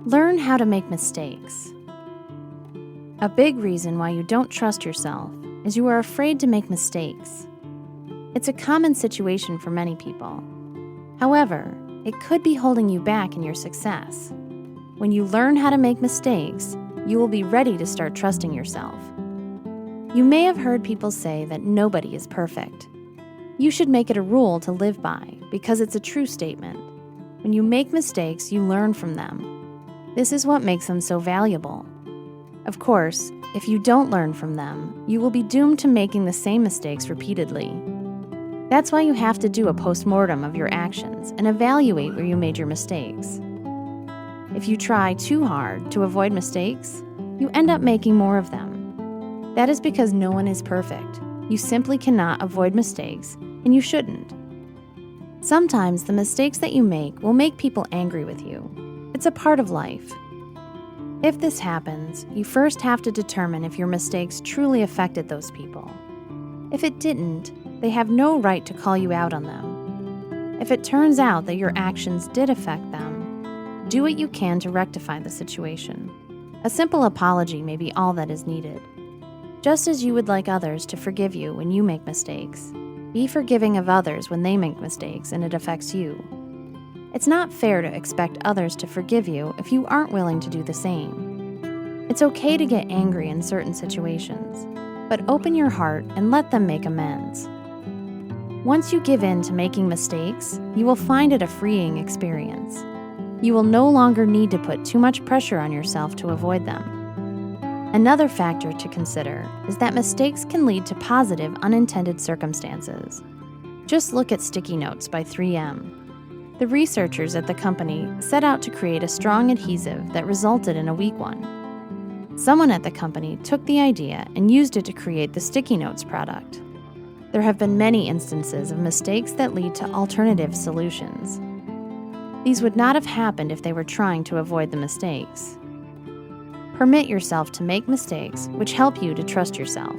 Learn how to make mistakes. A big reason why you don't trust yourself is you are afraid to make mistakes. It's a common situation for many people. However, it could be holding you back in your success. When you learn how to make mistakes, you will be ready to start trusting yourself. You may have heard people say that nobody is perfect. You should make it a rule to live by because it's a true statement. When you make mistakes, you learn from them. This is what makes them so valuable. Of course, if you don't learn from them, you will be doomed to making the same mistakes repeatedly. That's why you have to do a postmortem of your actions and evaluate where you made your mistakes. If you try too hard to avoid mistakes, you end up making more of them. That is because no one is perfect. You simply cannot avoid mistakes, and you shouldn't. Sometimes the mistakes that you make will make people angry with you. It's a part of life. If this happens, you first have to determine if your mistakes truly affected those people. If it didn't, they have no right to call you out on them. If it turns out that your actions did affect them, do what you can to rectify the situation. A simple apology may be all that is needed. Just as you would like others to forgive you when you make mistakes, be forgiving of others when they make mistakes and it affects you. It's not fair to expect others to forgive you if you aren't willing to do the same. It's okay to get angry in certain situations, but open your heart and let them make amends. Once you give in to making mistakes, you will find it a freeing experience. You will no longer need to put too much pressure on yourself to avoid them. Another factor to consider is that mistakes can lead to positive unintended circumstances. Just look at sticky notes by 3M. The researchers at the company set out to create a strong adhesive that resulted in a weak one. Someone at the company took the idea and used it to create the sticky notes product. There have been many instances of mistakes that lead to alternative solutions. These would not have happened if they were trying to avoid the mistakes. Permit yourself to make mistakes which help you to trust yourself.